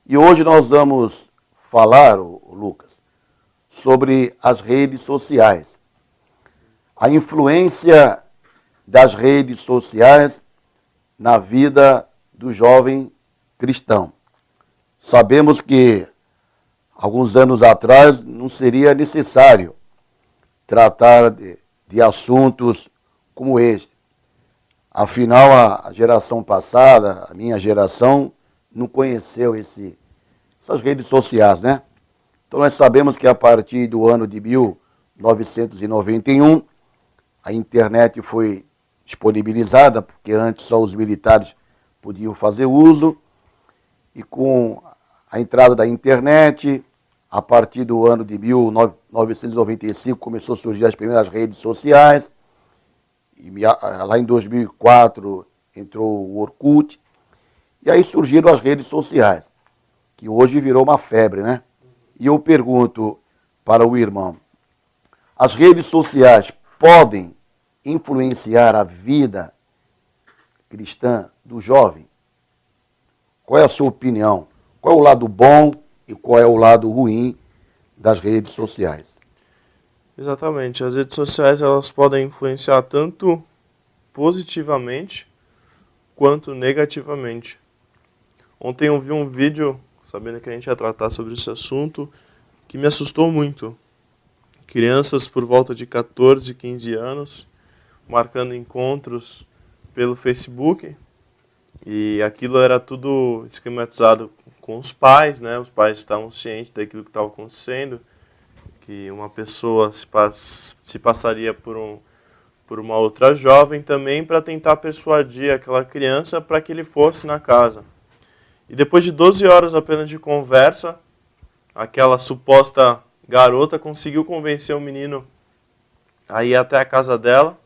E hoje nós vamos falar, Lucas, sobre as redes sociais. A influência das redes sociais na vida do jovem cristão. Sabemos que alguns anos atrás não seria necessário tratar de assuntos como este. Afinal, a geração passada, a minha geração, não conheceu essas redes sociais, né? Então nós sabemos que a partir do ano de 1991, a internet foi disponibilizada, porque antes só os militares podiam fazer uso, e com a entrada da internet, a partir do ano de 1995 começou a surgir as primeiras redes sociais, e lá em 2004 entrou o Orkut, e aí surgiram as redes sociais, que hoje virou uma febre, né? E eu pergunto para o irmão, as redes sociais podem influenciar a vida cristã do jovem? Qual é a sua opinião? Qual é o lado bom e qual é o lado ruim das redes sociais? Exatamente, as redes sociais elas podem influenciar tanto positivamente quanto negativamente. Ontem eu vi um vídeo, sabendo que a gente ia tratar sobre esse assunto, que me assustou muito. Crianças por volta de 14, 15 anos, marcando encontros pelo Facebook, e aquilo era tudo esquematizado com os pais, né? Os pais estavam cientes daquilo que estava acontecendo, que uma pessoa se passaria por uma outra jovem também para tentar persuadir aquela criança para que ele fosse na casa. E depois de 12 horas apenas de conversa, aquela suposta garota conseguiu convencer o menino a ir até a casa dela.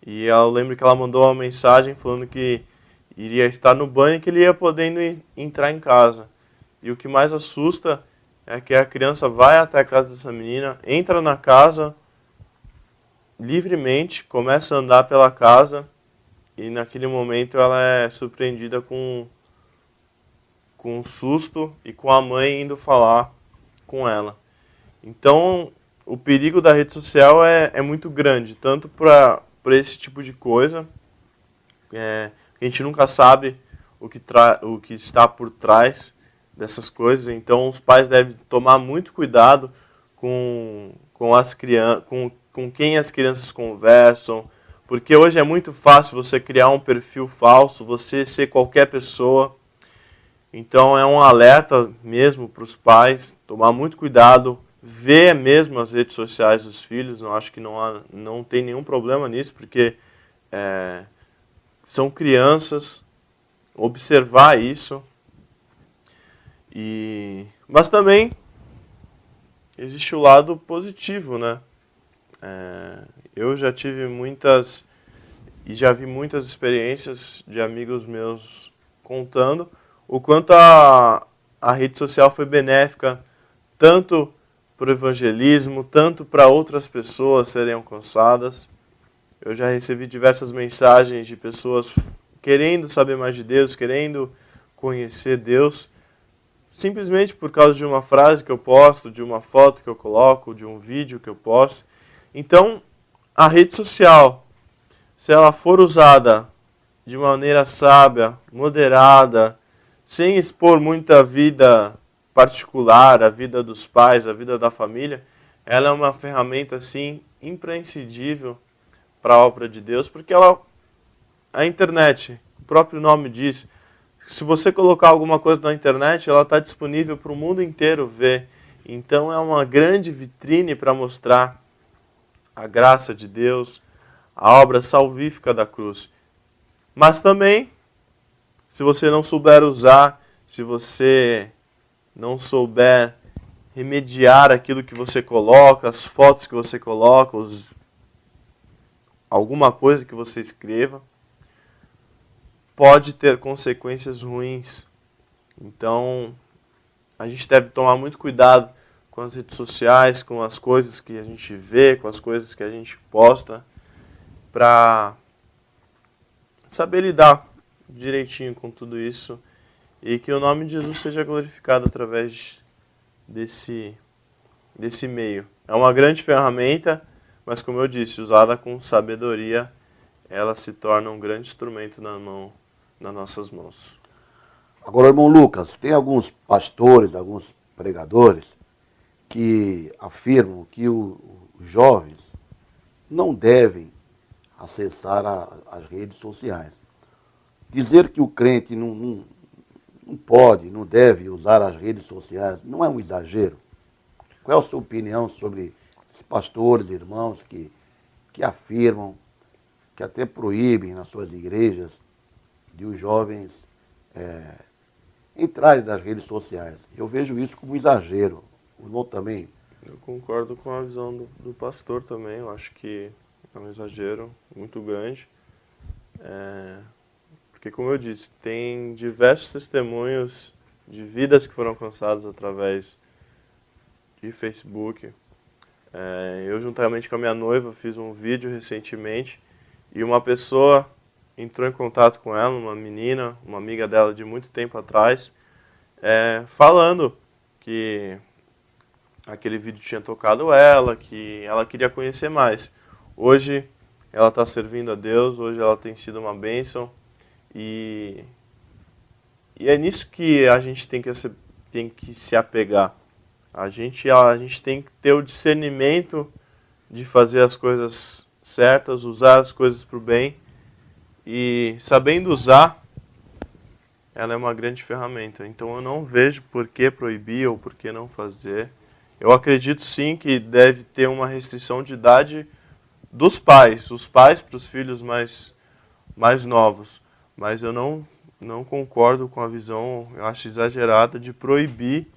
E eu lembro que ela mandou uma mensagem falando que iria estar no banho e que ele ia podendo entrar em casa. E o que mais assusta é que a criança vai até a casa dessa menina, entra na casa livremente, começa a andar pela casa e naquele momento ela é surpreendida com um susto e com a mãe indo falar com ela. Então, o perigo da rede social é muito grande, tanto para esse tipo de coisa, a gente nunca sabe o que está por trás dessas coisas, então os pais devem tomar muito cuidado com as crianças, com quem as crianças conversam, porque hoje é muito fácil você criar um perfil falso, você ser qualquer pessoa. Então é um alerta mesmo para os pais, tomar muito cuidado, ver mesmo as redes sociais dos filhos, eu acho que não tem nenhum problema nisso, porque são crianças, observar isso. Mas também existe o lado positivo, né? Eu já tive já vi muitas experiências de amigos meus contando o quanto a rede social foi benéfica tanto para o evangelismo, tanto para outras pessoas serem alcançadas. Eu já recebi diversas mensagens de pessoas querendo saber mais de Deus, querendo conhecer Deus, simplesmente por causa de uma frase que eu posto, de uma foto que eu coloco, de um vídeo que eu posto. Então, a rede social, se ela for usada de maneira sábia, moderada, sem expor muita vida particular, a vida dos pais, a vida da família, ela é uma ferramenta assim imprescindível para a obra de Deus, porque a internet, o próprio nome diz, se você colocar alguma coisa na internet, ela está disponível para o mundo inteiro ver. Então é uma grande vitrine para mostrar a graça de Deus, a obra salvífica da cruz. Mas também, se você não souber usar, se você não souber remediar aquilo que você coloca, as fotos que você coloca, alguma coisa que você escreva, pode ter consequências ruins. Então, a gente deve tomar muito cuidado com as redes sociais, com as coisas que a gente vê, com as coisas que a gente posta, para saber lidar direitinho com tudo isso e que o nome de Jesus seja glorificado através desse meio. É uma grande ferramenta, mas como eu disse, usada com sabedoria, ela se torna um grande instrumento nas nossas mãos. Agora, irmão Lucas, tem alguns pastores, alguns pregadores que afirmam que os jovens não devem acessar as redes sociais. Dizer que o crente não pode, não deve usar as redes sociais, não é um exagero? Qual é a sua opinião sobre os pastores, irmãos que afirmam, que até proíbem nas suas igrejas de os jovens entrarem nas redes sociais? Eu vejo isso como um exagero. O irmão também. Eu concordo com a visão do pastor também. Eu acho que é um exagero muito grande. Porque, como eu disse, tem diversos testemunhos de vidas que foram alcançadas através de Facebook. Eu, juntamente com a minha noiva, fiz um vídeo recentemente e uma pessoa entrou em contato com ela, uma menina, uma amiga dela de muito tempo atrás, falando que aquele vídeo tinha tocado ela, que ela queria conhecer mais. Hoje ela está servindo a Deus, hoje ela tem sido uma bênção e é nisso que a gente tem que se apegar. A gente tem que ter o discernimento de fazer as coisas certas, usar as coisas para o bem e sabendo usar, ela é uma grande ferramenta. Então eu não vejo por que proibir ou por que não fazer. Eu acredito sim que deve ter uma restrição de idade dos pais, os pais para os filhos mais novos. Mas eu não concordo com a visão, eu acho exagerada, de proibir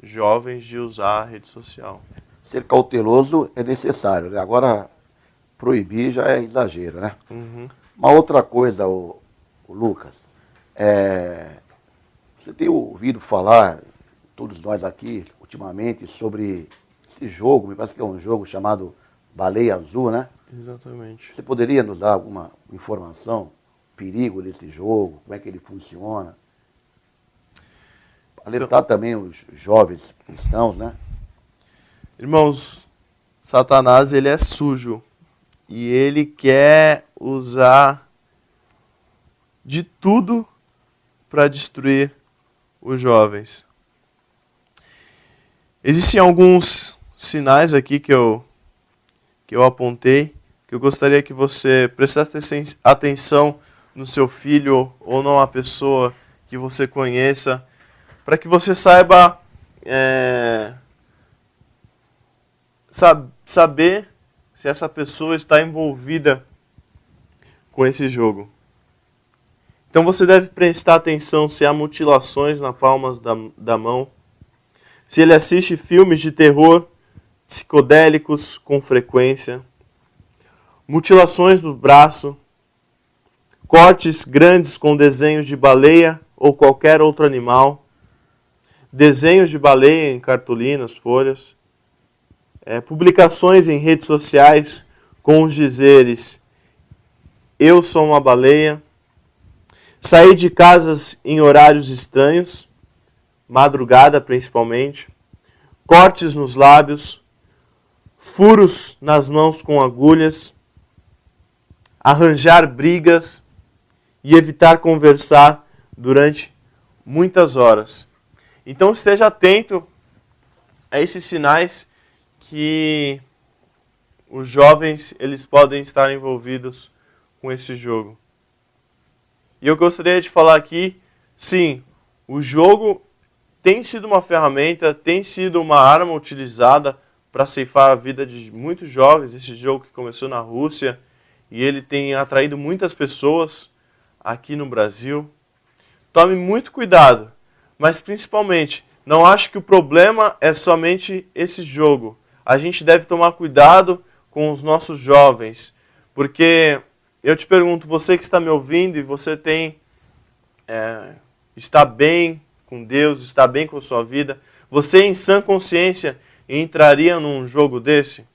jovens de usar a rede social. Ser cauteloso é necessário, né? Agora, proibir já é exagero, né? Uhum. Uma outra coisa, o Lucas, você tem ouvido falar, todos nós aqui, ultimamente, sobre esse jogo, me parece que é um jogo chamado Baleia Azul, né? Exatamente. Você poderia nos dar alguma informação, perigo desse jogo, como é que ele funciona? Alertar também os jovens cristãos, né? Irmãos, Satanás, ele é sujo e ele quer usar de tudo para destruir os jovens. Existem alguns sinais aqui que eu apontei, que eu gostaria que você prestasse atenção no seu filho ou numa pessoa que você conheça, para que você saiba saber se essa pessoa está envolvida com esse jogo. Então você deve prestar atenção se há mutilações nas palmas da mão, se ele assiste filmes de terror psicodélicos com frequência, mutilações do braço, cortes grandes com desenhos de baleia ou qualquer outro animal, desenhos de baleia em cartolinas, folhas, publicações em redes sociais com os dizeres "eu sou uma baleia", sair de casas em horários estranhos, madrugada principalmente, cortes nos lábios, furos nas mãos com agulhas, arranjar brigas e evitar conversar durante muitas horas. Então esteja atento a esses sinais que os jovens eles podem estar envolvidos com esse jogo. E eu gostaria de falar aqui, sim, o jogo tem sido uma ferramenta, tem sido uma arma utilizada para ceifar a vida de muitos jovens. Esse jogo que começou na Rússia e ele tem atraído muitas pessoas aqui no Brasil. Tome muito cuidado, mas principalmente, não acho que o problema é somente esse jogo. A gente deve tomar cuidado com os nossos jovens, porque eu te pergunto, você que está me ouvindo e você está bem com Deus, está bem com a sua vida, você em sã consciência entraria num jogo desse?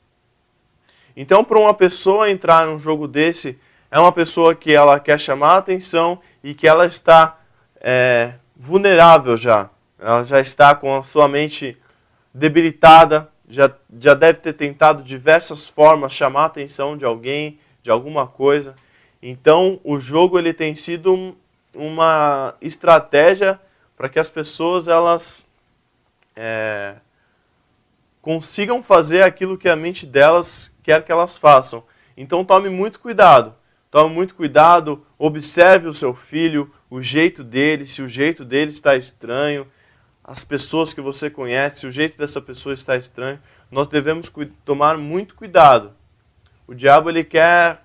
Então, para uma pessoa entrar num jogo desse, é uma pessoa que ela quer chamar a atenção e que ela está vulnerável já. Ela já está com a sua mente debilitada, já deve ter tentado diversas formas chamar a atenção de alguém, de alguma coisa. Então, o jogo ele tem sido uma estratégia para que as pessoas elas consigam fazer aquilo que a mente delas quer que elas façam. Então, tome muito cuidado. Tome muito cuidado, observe o seu filho, o jeito dele, se o jeito dele está estranho, as pessoas que você conhece, se o jeito dessa pessoa está estranho. Nós devemos tomar muito cuidado. O diabo ele quer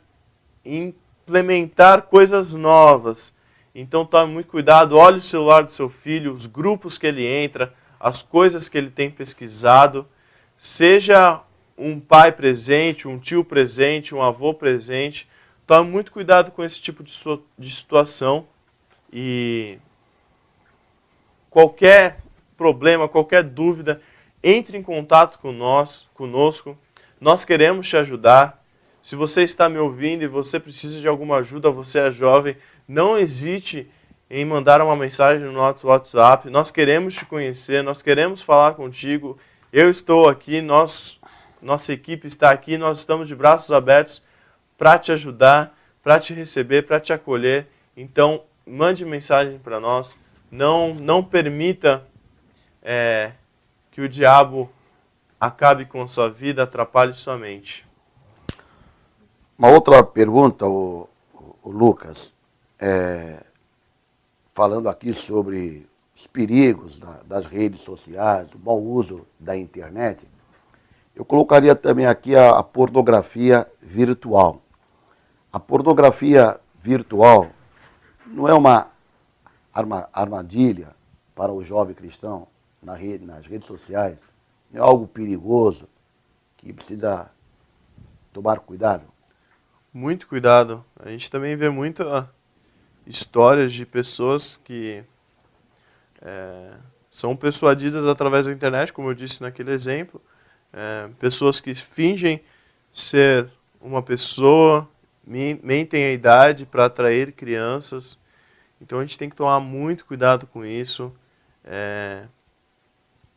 implementar coisas novas. Então tome muito cuidado, olhe o celular do seu filho, os grupos que ele entra, as coisas que ele tem pesquisado. Seja um pai presente, um tio presente, um avô presente. Tome muito cuidado com esse tipo de situação. E qualquer problema, qualquer dúvida, entre em contato conosco. Nós queremos te ajudar. Se você está me ouvindo e você precisa de alguma ajuda, você é jovem, não hesite em mandar uma mensagem no nosso WhatsApp. Nós queremos te conhecer, nós queremos falar contigo. Eu estou aqui, nossa equipe está aqui, nós estamos de braços abertos para te ajudar, para te receber, para te acolher. Então, mande mensagem para nós. Não permita que o diabo acabe com a sua vida, atrapalhe sua mente. Uma outra pergunta, o Lucas, falando aqui sobre os perigos das redes sociais, o mau uso da internet, eu colocaria também aqui a pornografia virtual. A pornografia virtual não é uma armadilha para o jovem cristão nas redes sociais? Não é algo perigoso que precisa tomar cuidado? Muito cuidado. A gente também vê muitas histórias de pessoas que são persuadidas através da internet, como eu disse naquele exemplo. Pessoas que fingem ser uma pessoa, mentem a idade para atrair crianças. Então a gente tem que tomar muito cuidado com isso.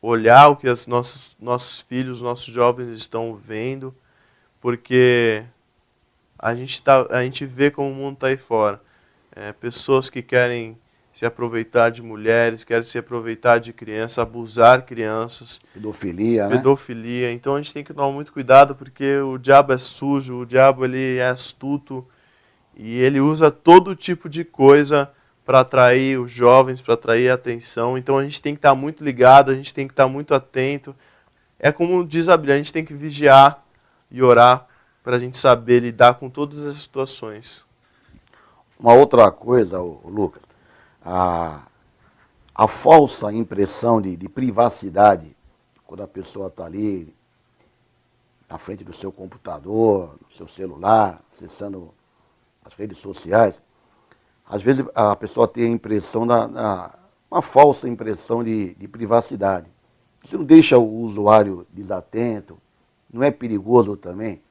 Olhar o que os nossos filhos, nossos jovens estão vendo, porque a gente vê como o mundo está aí fora. Pessoas que querem se aproveitar de mulheres, querem se aproveitar de crianças, abusar crianças. Pedofilia, né? Pedofilia. Então a gente tem que tomar muito cuidado, porque o diabo é sujo, o diabo ele é astuto e ele usa todo tipo de coisa para atrair os jovens, para atrair a atenção. Então a gente tem que estar muito ligado, a gente tem que estar muito atento. É como diz a Bíblia, a gente tem que vigiar e orar para a gente saber lidar com todas as situações. Uma outra coisa, Lucas, a falsa impressão de privacidade, quando a pessoa está ali na frente do seu computador, no seu celular, acessando as redes sociais, às vezes a pessoa tem a impressão, uma falsa impressão de privacidade. Isso não deixa o usuário desatento? Não é perigoso também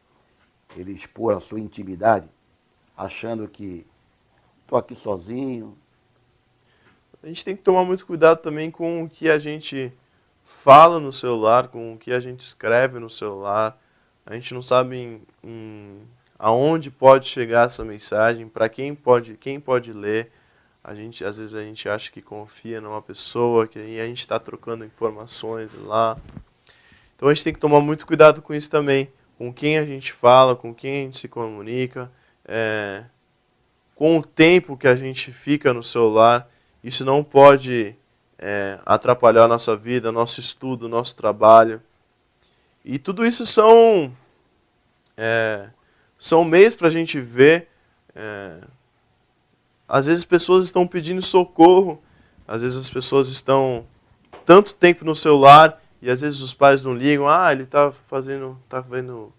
ele expor a sua intimidade, achando que estou aqui sozinho? A gente tem que tomar muito cuidado também com o que a gente fala no celular, com o que a gente escreve no celular. A gente não sabe aonde pode chegar essa mensagem, para quem pode ler. Às vezes a gente acha que confia numa pessoa, e a gente está trocando informações lá. Então a gente tem que tomar muito cuidado com isso também, com quem a gente fala, com quem a gente se comunica, com o tempo que a gente fica no celular. Isso não pode atrapalhar a nossa vida, nosso estudo, nosso trabalho. E tudo isso são meios para a gente ver. Às vezes pessoas estão pedindo socorro, às vezes as pessoas estão tanto tempo no celular e às vezes os pais não ligam. Ele está vendo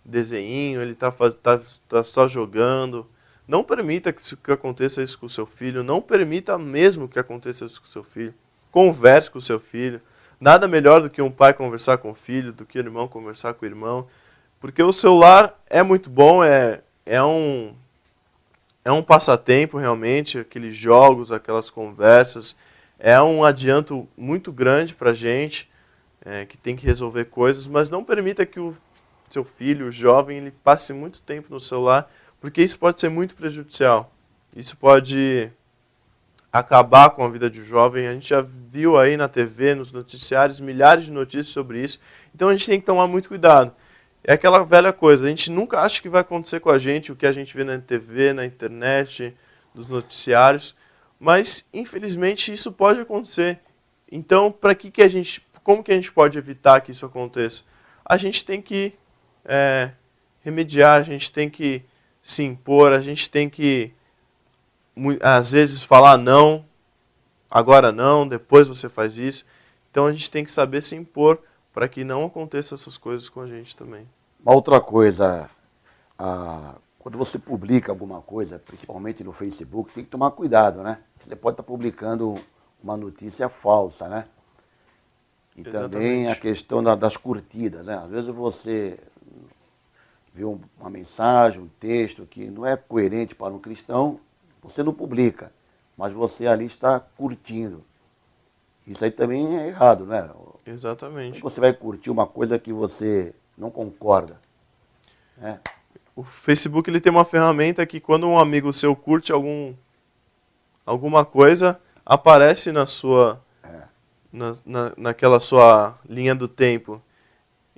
desenho, ele está só jogando. Não permita que aconteça isso com o seu filho, não permita mesmo que aconteça isso com o seu filho. Converse com o seu filho. Nada melhor do que um pai conversar com o filho, do que o irmão conversar com o irmão. Porque o celular é muito bom, é é um passatempo realmente, aqueles jogos, aquelas conversas, é um adianto muito grande para a gente, que tem que resolver coisas, mas não permita que o seu filho, o jovem, ele passe muito tempo no celular, porque isso pode ser muito prejudicial. Isso pode acabar com a vida de um jovem. A gente já viu aí na TV, nos noticiários, milhares de notícias sobre isso. Então a gente tem que tomar muito cuidado. É aquela velha coisa, a gente nunca acha que vai acontecer com a gente o que a gente vê na TV, na internet, nos noticiários, mas infelizmente isso pode acontecer. Então, como que a gente pode evitar que isso aconteça? A gente tem que remediar, a gente tem que se impor, a gente tem que às vezes falar não, agora não, depois você faz isso. Então a gente tem que saber se impor para que não aconteçam essas coisas com a gente também. Uma outra coisa, quando você publica alguma coisa, principalmente no Facebook, tem que tomar cuidado, né? Você pode estar publicando uma notícia falsa, né? E Exatamente. também a questão das curtidas, né? Às vezes você vê uma mensagem, um texto que não é coerente para um cristão, você não publica, mas você ali está curtindo. Isso aí também é errado, né? Exatamente. Você vai curtir uma coisa que você não concorda, né? O Facebook ele tem uma ferramenta que quando um amigo seu curte alguma coisa, aparece naquela sua linha do tempo.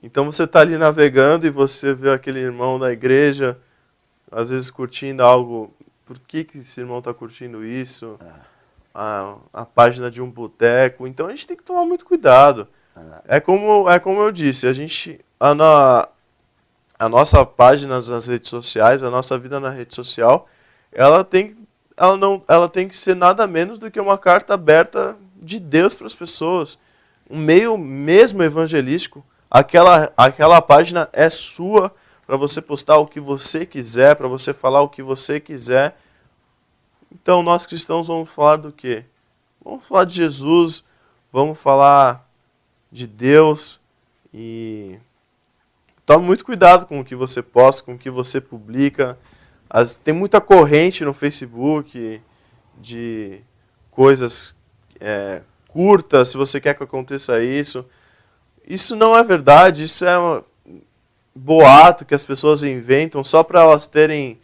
Então você está ali navegando e você vê aquele irmão da igreja, às vezes curtindo algo. Por que esse irmão está curtindo isso? A página de um boteco. Então a gente tem que tomar muito cuidado. É como eu disse, a nossa página nas redes sociais, a nossa vida na rede social, ela tem que ser nada menos do que uma carta aberta de Deus para as pessoas. Um meio mesmo evangelístico. Aquela página é sua para você postar o que você quiser, para você falar o que você quiser. Então nós cristãos vamos falar do quê? Vamos falar de Jesus, vamos falar de Deus e tome muito cuidado com o que você posta, com o que você publica. Tem muita corrente no Facebook de coisas curtas, se você quer que aconteça isso. Isso não é verdade, isso é um boato que as pessoas inventam só para elas terem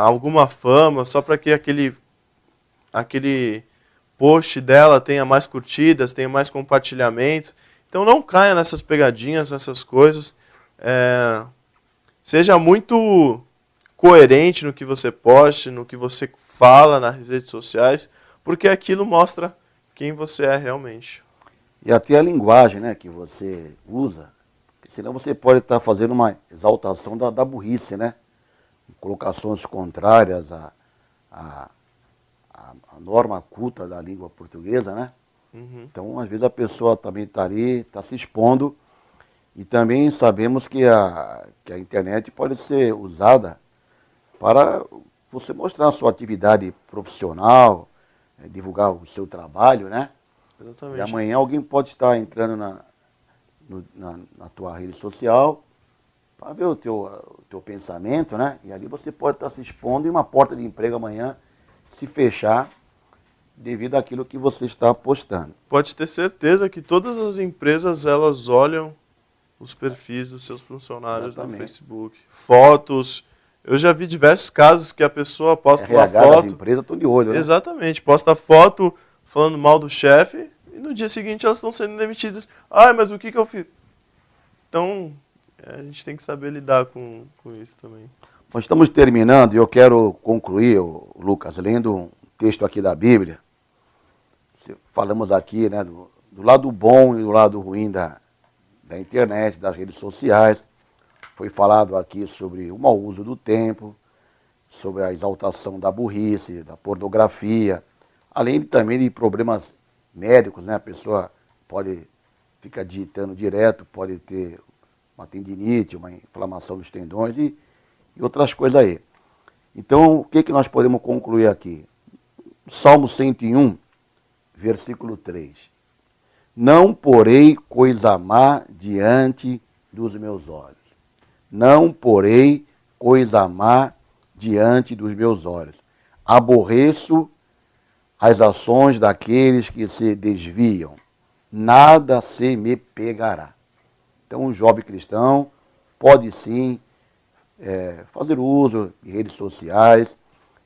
alguma fama, só para que aquele post dela tenha mais curtidas, tenha mais compartilhamento. Então não caia nessas pegadinhas, nessas coisas. Seja muito coerente no que você poste, no que você fala nas redes sociais, porque aquilo mostra quem você é realmente. E até a linguagem, né, que você usa, senão você pode estar fazendo uma exaltação da burrice, né? Colocações contrárias à norma culta da língua portuguesa, né? Uhum. Então, às vezes a pessoa também está ali, está se expondo, e também sabemos que a internet pode ser usada para você mostrar a sua atividade profissional, divulgar o seu trabalho, né? Exatamente. E amanhã alguém pode estar entrando na tua rede social para ver o teu pensamento, né? E ali você pode estar se expondo e uma porta de emprego amanhã se fechar devido àquilo que você está postando. Pode ter certeza que todas as empresas elas olham os perfis dos seus funcionários. Exatamente. No Facebook, fotos. Eu já vi diversos casos que a pessoa posta uma foto. Das empresas estão de olho, né? Exatamente, posta foto falando mal do chefe e no dia seguinte elas estão sendo demitidas. Mas o que eu fiz? Então, a gente tem que saber lidar com isso também. Nós estamos terminando e eu quero concluir, Lucas, lendo um texto aqui da Bíblia. Falamos aqui, né, do lado bom e do lado ruim da internet, das redes sociais. Foi falado aqui sobre o mau uso do tempo, sobre a exaltação da burrice, da pornografia, além também de problemas médicos, né? A pessoa pode ficar digitando direto, pode ter uma tendinite, uma inflamação dos tendões e outras coisas aí. Então, o que nós podemos concluir aqui? Salmo 101, versículo 3. Não porei coisa má diante dos meus olhos. Não porei coisa má diante dos meus olhos. Aborreço as ações daqueles que se desviam. Nada se me pegará. Então, um jovem cristão pode sim fazer uso de redes sociais,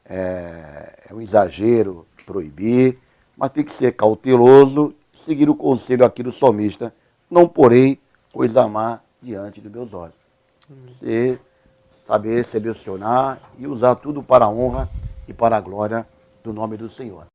é um exagero proibir, mas tem que ser cauteloso, seguir o conselho aqui do salmista, não porei coisa má diante dos meus olhos. Você saber selecionar e usar tudo para a honra e para a glória do nome do Senhor.